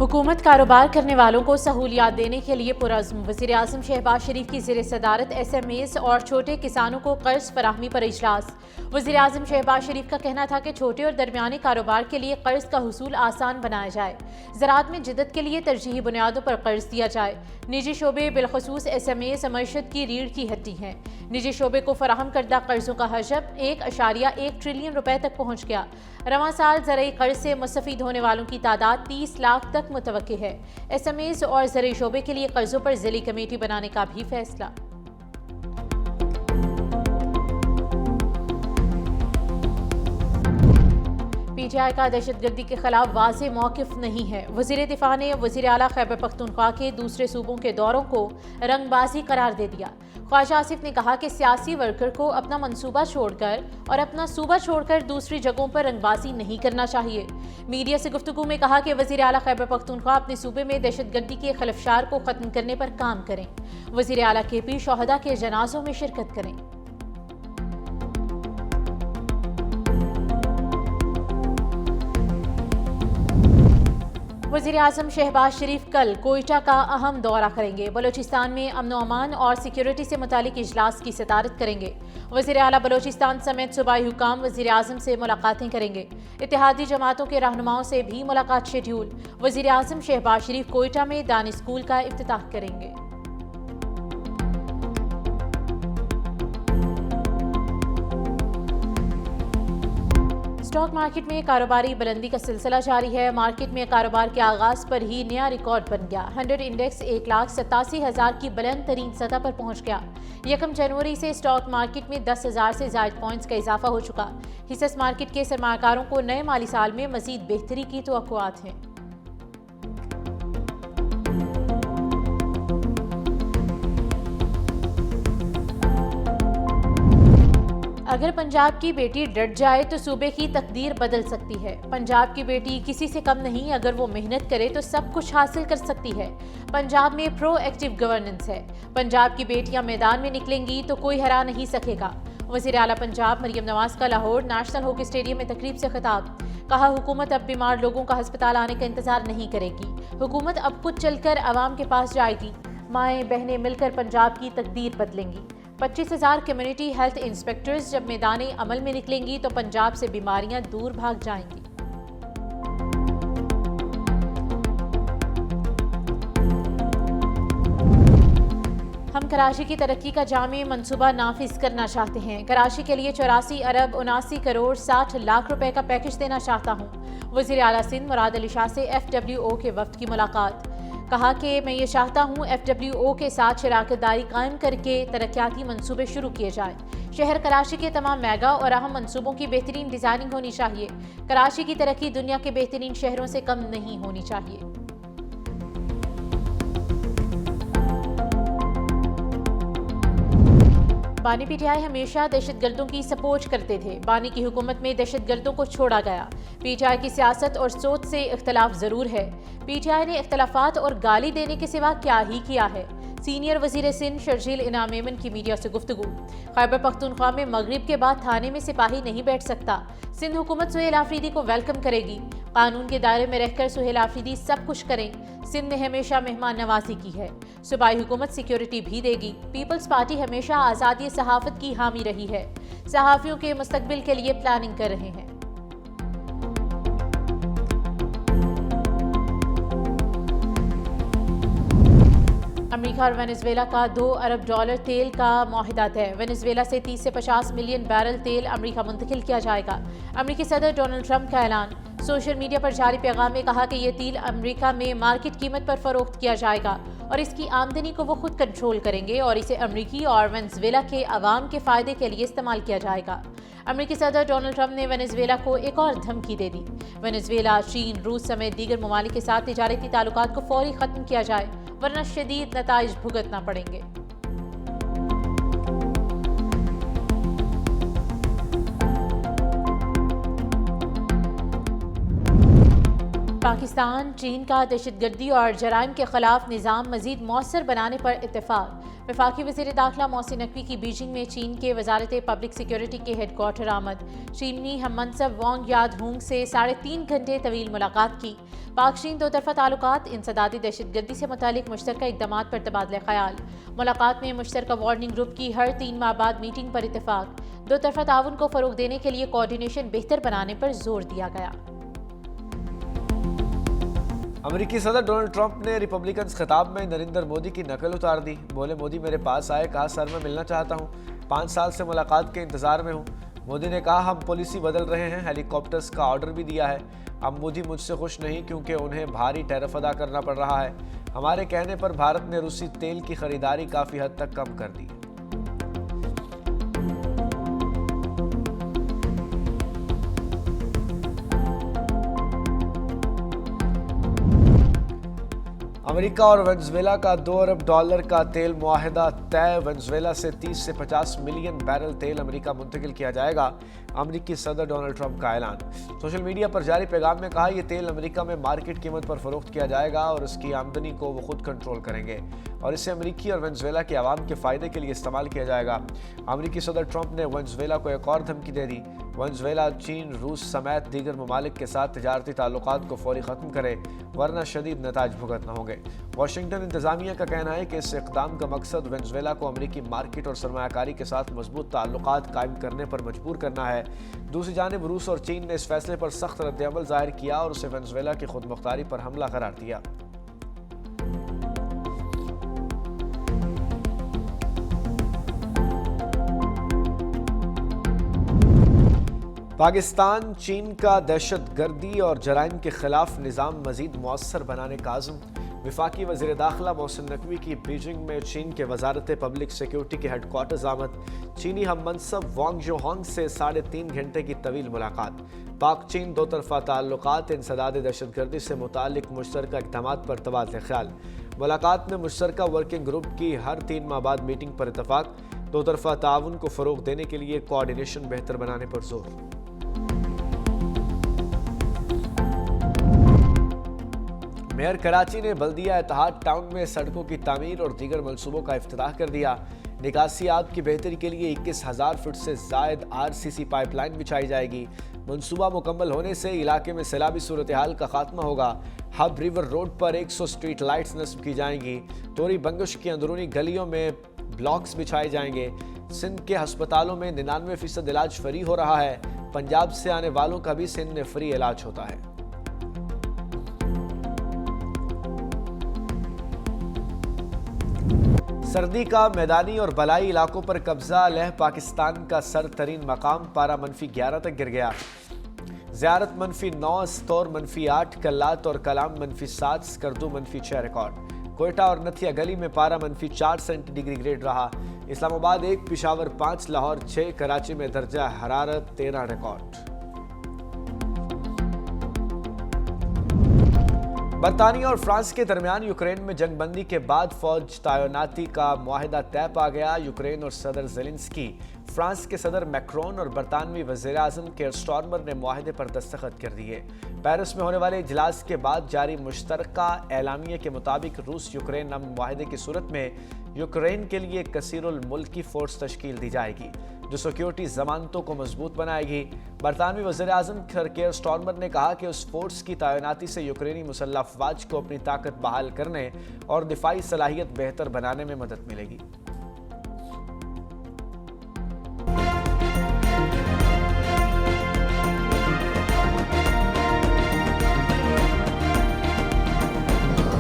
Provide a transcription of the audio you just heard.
हुकूमत कारोबार करने वालों को सहूलियात देने के लिए पुरज़्म। वज़ीर आज़म शहबाज शरीफ की ज़ेर सदारत SMEs और छोटे किसानों को कर्ज फराहमी पर इजलास। वज़ीर आज़म शहबाज शरीफ का कहना था कि छोटे और दरमियाने कारोबार के लिए कर्ज का हुसूल आसान बनाया जाए। ज़राअत में जिद्दत के लिए तरजीही बुनियादों पर कर्ज दिया जाए। निजी शोबे बिलखसूस SMEs मईशत की रीढ़ की हड्डी हैं। निजी शोबे को फराहम करदा कर्जों का हजम 1.1 ट्रिलियन रुपए तक पहुँच गया। रवां साल ज़रई कर्ज से मुस्तफ़ीद होने वालों की तादाद 30 लाख तक मुतवक्की है। SMEs और ज़रई शोबे के लिए कर्जों पर ज़िली कमेटी बनाने का भी फैसला। PTI का दहशतगर्दी के खिलाफ वाज़ेह मौक़िफ़ नहीं है। वज़ीर दिफ़ा ने वज़ीर आला खैबर पख्तूनख्वा के दूसरे सूबों के दौरों को रंगबाजी करार दे दिया। ख्वाजा आसिफ ने कहा कि सियासी वर्कर को अपना मंसूबा छोड़कर और अपना सूबा छोड़कर दूसरी जगहों पर रंगबाजी नहीं करना चाहिए। मीडिया से गुफ्तगू में कहा कि वज़ीर आला खैबर पख्तूनख्वा अपने सूबे में दहशतगर्दी के खिलफशार को ख़त्म करने पर काम करें। वज़ीर आला KP शोहदा के जनाजों में शिरकत करें। वज़ीर आज़म शहबाज शरीफ कल कोयटा का अहम दौरा करेंगे। बलोचिस्तान में अमन अमान और सिक्योरिटी से मुतालिक इजलास की सदारत करेंगे। वज़ीर आला बलोचिस्तान समेत सूबाई हुकाम वज़ीर आज़म से मुलाकातें करेंगे। इत्तेहादी जमातों के रहनुमाओं से भी मुलाकात शेड्यूल। वज़ीर आज़म शहबाज शरीफ कोयटा में दानी स्कूल का इफ्तिताह करेंगे। स्टॉक मार्केट में कारोबारी बुलंदी का सिलसिला जारी है। मार्केट में कारोबार के आगाज पर ही नया रिकॉर्ड बन गया। 100 इंडेक्स 1,87,000 की बुलंद तरीन सतह पर पहुंच गया। 1 जनवरी से स्टॉक मार्केट में 10,000 से ज़ायद पॉइंट्स का इजाफा हो चुका। हिस्सेदार मार्केट के सरमाकारों को नए माली साल में मजीद बेहतरी की तवक्कुआत हैं। अगर पंजाब की बेटी डट जाए तो सूबे की तकदीर बदल सकती है। पंजाब की बेटी किसी से कम नहीं, अगर वो मेहनत करे तो सब कुछ हासिल कर सकती है। पंजाब में प्रोएक्टिव गवर्नेंस है। पंजाब की बेटियां मैदान में निकलेंगी तो कोई हरा नहीं सकेगा। वज़ीर आला पंजाब मरियम नवाज का लाहौर नेशनल हॉकी स्टेडियम में तकरीब से खिताब। कहा, हुकूमत अब बीमार लोगों का अस्पताल आने का इंतजार नहीं करेगी। हुकूमत अब खुद चलकर आवाम के पास जाएगी। माएँ बहनें मिलकर पंजाब की तकदीर बदलेंगी। 25,000 कम्युनिटी हेल्थ इंस्पेक्टर्स जब मैदानी अमल में निकलेंगी तो पंजाब से बीमारियां दूर भाग जाएंगी। हम कराची की तरक्की का जामी मंसूबा नाफिज करना चाहते हैं। कराची के लिए 84 अरब 79 करोड़ 60 लाख रुपए का पैकेज देना चाहता हूँ। वज़ीर आला सिंध मुराद अली शाह से FWO के वफ्द की मुलाकात। कहा कि मैं ये चाहता हूँ FWO के साथ शराकतदारी कायम करके तरक्याती मंसूबे शुरू किए जाएं। शहर कराची के तमाम मेगा और अहम मंसूबों की बेहतरीन डिज़ाइनिंग होनी चाहिए। कराची की तरक्की दुनिया के बेहतरीन शहरों से कम नहीं होनी चाहिए। बानी PTI हमेशा दहशतगर्दों की सपोर्ट करते थे। बानी की हुकूमत में दहशतगर्दों को छोड़ा गया। PTI की सियासत और सोच से इख्तलाफ ज़रूर है। PTI ने इख्तलाफात और गाली देने के सिवा क्या ही किया है। सीनियर वज़ीर सिंध शर्जील इनाम मेमन की मीडिया से गुफ्तगू। खैबर पख्तूनख्वा में मगरिब के बाद थाने में सिपाही नहीं बैठ सकता। सिंध हुकूमत सुहेल आफरीदी को वेलकम करेगी। कानून के दायरे में रहकर सुहेल आफरीदी सब कुछ करें। सिंध ने हमेशा मेहमान नवाजी की है। सूबाई हुकूमत सिक्योरिटी भी देगी। पीपल्स पार्टी हमेशा आज़ादी सहाफ़त की हामी रही है। सहाफ़ियों के मुस्तकबिल के लिए प्लानिंग कर रहे हैं। अमेरिका और वेनेजुएला का $2 अरब तेल का मुआहिदा तय। वेनेजुएला से 30 से 50 मिलियन बैरल तेल अमेरिका मुंतकिल किया जाएगा। अमेरिकी सदर डोनाल्ड ट्रंप का ऐलान। सोशल मीडिया पर जारी पैगाम में कहा कि यह तेल अमेरिका में मार्केट कीमत पर फरोख्त किया जाएगा और इसकी आमदनी को वो खुद कंट्रोल करेंगे और इसे अमेरिकी और वेनेजुएला के अवाम के फ़ायदे के लिए इस्तेमाल किया जाएगा। अमेरिकी सदर डोनाल्ड ट्रंप ने वेनेजुएला को एक और धमकी दे दी। वेनेजुएला, चीन, रूस समेत दीगर ममालिक के साथ तिजारती ताल्लुकात को फौरी ख़त्म किया जाए, वरना शदीद नताइज भुगतना पड़ेंगे। پاکستان چین کا دہشت گردی اور جرائم کے خلاف نظام مزید مؤثر بنانے پر اتفاق۔ وفاقی وزیر داخلہ محسن نقوی کی بیجنگ میں چین کے وزارت پبلک سیکیورٹی کے ہیڈ کوارٹر آمد۔ چینی ہم منصب وانگ یاد ہونگ سے 3.5 گھنٹے طویل ملاقات کی۔ پاک چین دو طرفہ تعلقات، انسدادی دہشت گردی سے متعلق مشترکہ اقدامات پر تبادلہ خیال۔ ملاقات میں مشترکہ وارننگ گروپ کی ہر 3 ماہ بعد میٹنگ پر اتفاق۔ دو طرفہ تعاون کو فروغ دینے کے لیے کوارڈینیشن بہتر بنانے پر زور دیا گیا۔ امریکی صدر ڈونلڈ ٹرمپ نے ریپبلکنز خطاب میں نریندر مودی کی نقل اتار دی۔ بولے مودی میرے پاس آئے، کہا سر میں ملنا چاہتا ہوں، 5 سال سے ملاقات کے انتظار میں ہوں۔ مودی نے کہا ہم پالیسی بدل رہے ہیں، ہیلی کاپٹرز کا آرڈر بھی دیا ہے۔ اب مودی مجھ سے خوش نہیں کیونکہ انہیں بھاری ٹیرف ادا کرنا پڑ رہا ہے۔ ہمارے کہنے پر بھارت نے روسی تیل کی خریداری کافی حد تک کم کر دی۔ امریکہ اور وینزویلا کا $2 ارب کا تیل معاہدہ طے۔ وینزویلا سے 30 سے 50 ملین بیرل تیل امریکہ منتقل کیا جائے گا۔ امریکی صدر ڈونلڈ ٹرمپ کا اعلان۔ سوشل میڈیا پر جاری پیغام میں کہا یہ تیل امریکہ میں مارکیٹ قیمت پر فروخت کیا جائے گا اور اس کی آمدنی کو وہ خود کنٹرول کریں گے اور اسے امریکی اور وینزویلا کے عوام کے فائدے کے لیے استعمال کیا جائے گا۔ امریکی صدر ٹرمپ نے وینزویلا کو ایک اور دھمکی دے دی۔ وینزویلا چین، روس سمیت دیگر ممالک کے ساتھ تجارتی تعلقات کو فوری ختم کرے ورنہ شدید نتائج بھگتنا ہوں گے۔ واشنگٹن انتظامیہ کا کہنا ہے کہ اس اقدام کا مقصد وینزویلا کو امریکی مارکیٹ اور سرمایہ کاری کے ساتھ مضبوط تعلقات قائم کرنے پر مجبور کرنا ہے۔ دوسری جانب روس اور چین نے اس فیصلے پر سخت رد عمل ظاہر کیا اور اسے وینزویلا کی خود مختاری پر حملہ قرار دیا۔ پاکستان چین کا دہشت گردی اور جرائم کے خلاف نظام مزید مؤثر بنانے کا عزم۔ وفاقی وزیر داخلہ محسن نقوی کی بیجنگ میں چین کے وزارت پبلک سیکیورٹی کے ہیڈ کوارٹرز آمد۔ چینی ہم منصب وانگ یوہانگ سے 3.5 گھنٹے کی طویل ملاقات۔ پاک چین دو طرفہ تعلقات، انسداد دہشت گردی سے متعلق مشترکہ اقدامات پر تبادلہ خیال۔ ملاقات میں مشترکہ ورکنگ گروپ کی ہر 3 ماہ بعد میٹنگ پر اتفاق۔ دو طرفہ تعاون کو فروغ دینے کے لیے کوارڈینیشن بہتر بنانے پر زور۔ میئر کراچی نے بلدیہ اتحاد ٹاؤن میں سڑکوں کی تعمیر اور دیگر منصوبوں کا افتتاح کر دیا۔ نکاسی آب کی بہتری کے لیے 21,000 فٹ سے زائد RCC پائپ لائن بچھائی جائے گی۔ منصوبہ مکمل ہونے سے علاقے میں سیلابی صورتحال کا خاتمہ ہوگا۔ ہب ریور روڈ پر 100 اسٹریٹ لائٹس نصب کی جائیں گی۔ توری بنگش کی اندرونی گلیوں میں بلاکس بچھائے جائیں گے۔ سندھ کے ہسپتالوں میں 99% علاج فری ہو رہا ہے۔ پنجاب سے آنے والوں کا بھی سندھ میں فری علاج ہوتا ہے۔ سردی کا میدانی اور بلائی علاقوں پر قبضہ۔ لیہ پاکستان کا سر ترین مقام پارہ -11 تک گر گیا۔ زیارت -9، استور -8، کلات اور کلام -7، سکردو -6 ریکارڈ۔ کوئٹہ اور نتھیا گلی میں پارہ -4 سینٹی ڈگری گریڈ رہا۔ اسلام آباد 1، پشاور 5، لاہور 6، کراچی میں درجہ حرارت 13 ریکارڈ۔ برطانیہ اور فرانس کے درمیان یوکرین میں جنگ بندی کے بعد فوج تعیناتی کا معاہدہ طے پا گیا۔ یوکرین اور صدر زیلنسکی، فرانس کے صدر میکرون اور برطانوی وزیر اعظم کیئر سٹارمر نے معاہدے پر دستخط کر دیے۔ پیرس میں ہونے والے اجلاس کے بعد جاری مشترکہ اعلامیے کے مطابق روس یوکرین امن معاہدے کی صورت میں یوکرین کے لیے کثیر الملکی فورس تشکیل دی جائے گی جو سیکیورٹی ضمانتوں کو مضبوط بنائے گی۔ برطانوی وزیر اعظم کیئر سٹارمر نے کہا کہ اس فورس کی تعیناتی سے یوکرینی مسلح افواج کو اپنی طاقت بحال کرنے اور دفاعی صلاحیت بہتر بنانے میں مدد ملے گی۔